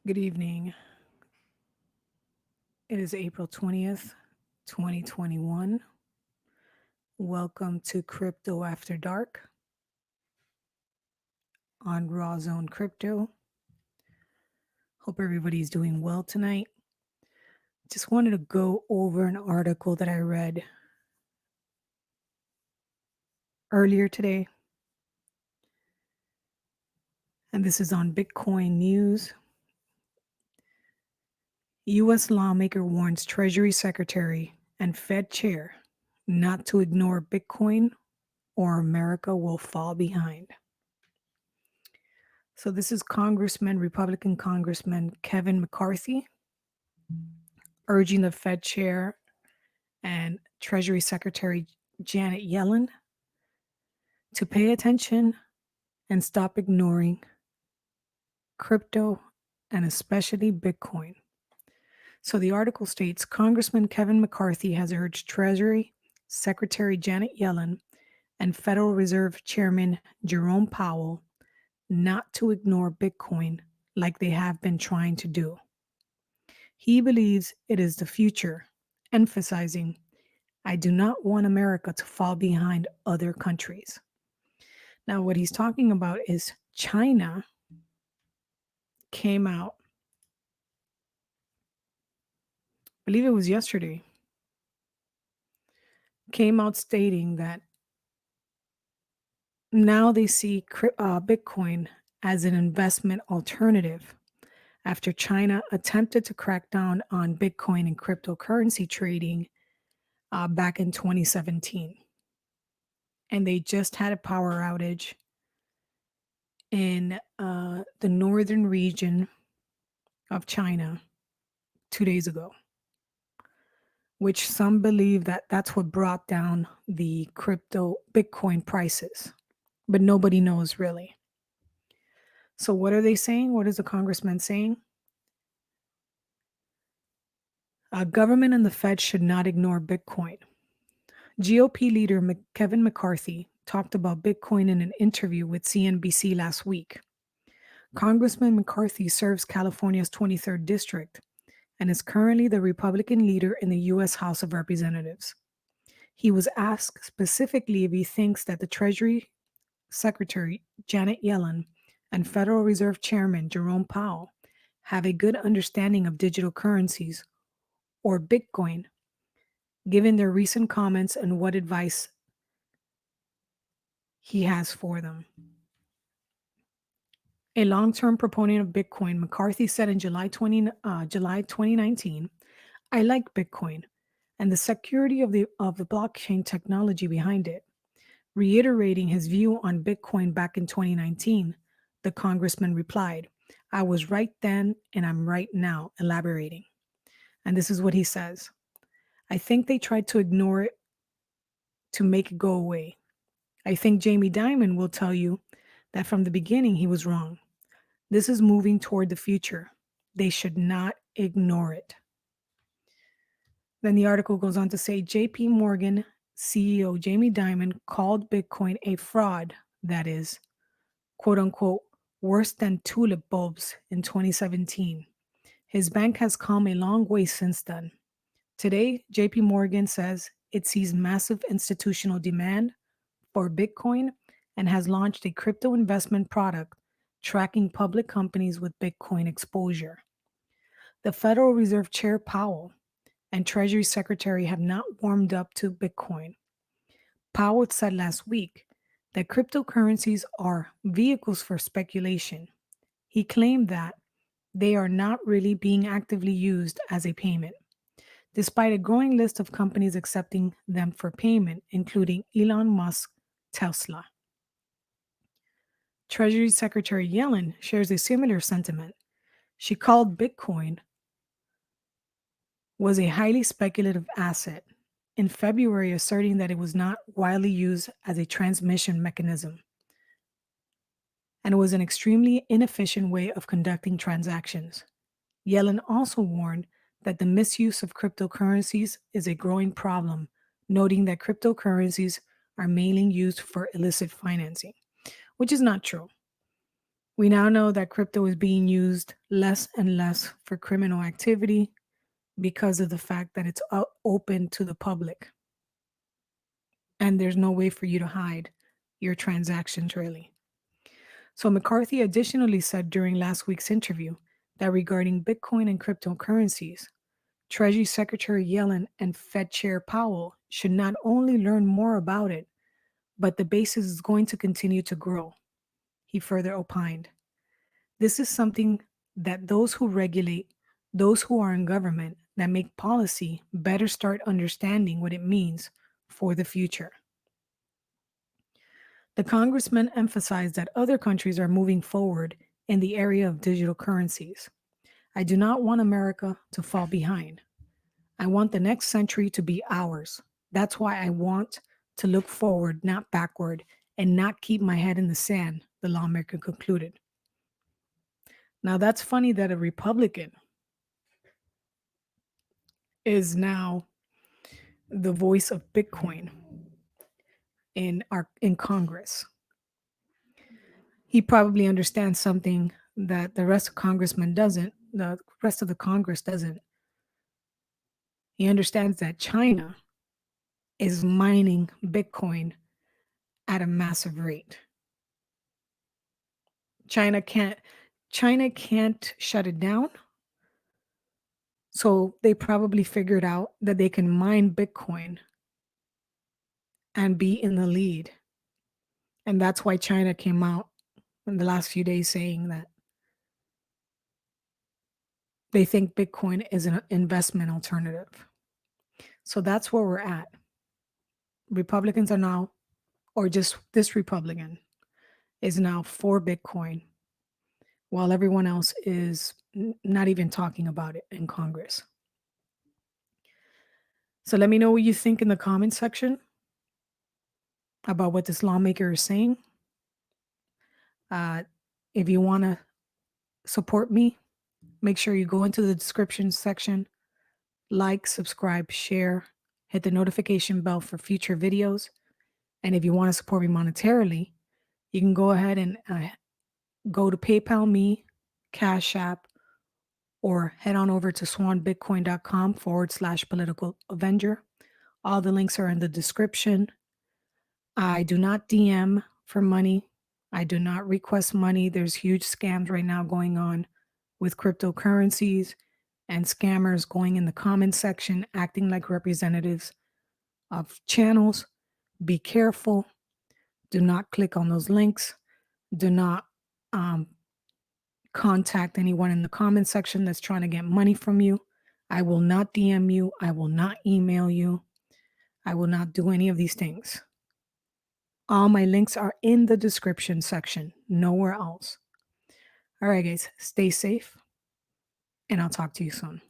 Good evening. It is April 20th, 2021. Welcome to Crypto After Dark on Raw Zone Crypto. Hope everybody's doing well tonight. Just wanted to go over an article that I read earlier today, and this is on Bitcoin News. U.S. lawmaker warns Treasury Secretary and Fed Chair not to ignore Bitcoin or America will fall behind. So this is Republican Congressman Kevin McCarthy urging the Fed Chair and Treasury Secretary Janet Yellen to pay attention and stop ignoring crypto and especially Bitcoin. So the article states Congressman Kevin McCarthy has urged Treasury Secretary Janet Yellen and Federal Reserve Chairman Jerome Powell not to ignore Bitcoin like they have been trying to do. He believes it is the future, emphasizing, I do not want America to fall behind other countries. Now, what he's talking about is China came out, I believe it was yesterday, came out stating that now they see Bitcoin as an investment alternative after China attempted to crack down on Bitcoin and cryptocurrency trading back in 2017. And they just had a power outage in the northern region of China 2 days ago, which some believe that that's what brought down the crypto Bitcoin prices, but nobody knows really. So what are they saying? What is the congressman saying? Government and the Fed should not ignore Bitcoin. GOP leader Kevin McCarthy talked about Bitcoin in an interview with CNBC last week. Congressman McCarthy serves California's 23rd district and is currently the Republican leader in the U.S. House of Representatives. He was asked specifically if he thinks that the Treasury Secretary Janet Yellen and Federal Reserve Chairman Jerome Powell have a good understanding of digital currencies or Bitcoin, given their recent comments and what advice he has for them. A long-term proponent of Bitcoin, McCarthy said in July 2019, I like Bitcoin and the security of the blockchain technology behind it. Reiterating his view on Bitcoin back in 2019, the congressman replied, I was right then and I'm right now, elaborating. And this is what he says. I think they tried to ignore it to make it go away. I think Jamie Dimon will tell you that from the beginning he was wrong. This is moving toward the future. They should not ignore it. Then the article goes on to say JP Morgan CEO Jamie Dimon called Bitcoin a fraud that is, quote unquote, worse than tulip bulbs in 2017. His bank has come a long way since then. Today, JP Morgan says it sees massive institutional demand for Bitcoin and has launched a crypto investment product tracking public companies with Bitcoin exposure. The Federal Reserve Chair Powell and Treasury Secretary have not warmed up to Bitcoin. Powell said last week that cryptocurrencies are vehicles for speculation. He claimed that they are not really being actively used as a payment, despite a growing list of companies accepting them for payment, including Elon Musk, Tesla. Treasury Secretary Yellen shares a similar sentiment. She called Bitcoin was a highly speculative asset in February, asserting that it was not widely used as a transmission mechanism and was an extremely inefficient way of conducting transactions. Yellen also warned that the misuse of cryptocurrencies is a growing problem, noting that cryptocurrencies are mainly used for illicit financing, which is not true. We now know that crypto is being used less and less for criminal activity because of the fact that it's open to the public and there's no way for you to hide your transactions really. So McCarthy additionally said during last week's interview that regarding Bitcoin and cryptocurrencies, Treasury Secretary Yellen and Fed Chair Powell should not only learn more about it, but the basis is going to continue to grow. He further opined. This is something that those who regulate, those who are in government, that make policy, better start understanding what it means for the future. The congressman emphasized that other countries are moving forward in the area of digital currencies. I do not want America to fall behind. I want the next century to be ours. That's why I want to look forward, not backward, and not keep my head in the sand, the lawmaker concluded. Now, that's funny that a Republican is now the voice of Bitcoin in Congress. He probably understands something that the rest of Congressmen doesn't, the rest of the Congress doesn't. He understands that China is mining Bitcoin at a massive rate. China can't China can't shut it down. So they probably figured out that they can mine Bitcoin and be in the lead. And that's why China came out in the last few days saying that they think Bitcoin is an investment alternative. So that's where we're at. Republicans are now, or just this Republican is now for Bitcoin, while everyone else is not even talking about it in Congress. So let me know what you think in the comment section about what this lawmaker is saying. If you want to support me, make sure you go into the description section, like, subscribe, share, hit the notification bell for future videos. And if you want to support me monetarily, you can go ahead and go to PayPal me, Cash App, or head on over to swanbitcoin.com/political avenger. All the links are in the description. I do not DM for money. I do not request money. There's huge scams right now going on with cryptocurrencies and scammers going in the comment section, acting like representatives of channels. Be careful. Do not click on those links. Do not contact anyone in the comment section that's trying to get money from you. I will not DM you. I will not email you. I will not do any of these things. All my links are in the description section, nowhere else. All right, guys, stay safe, and I'll talk to you soon.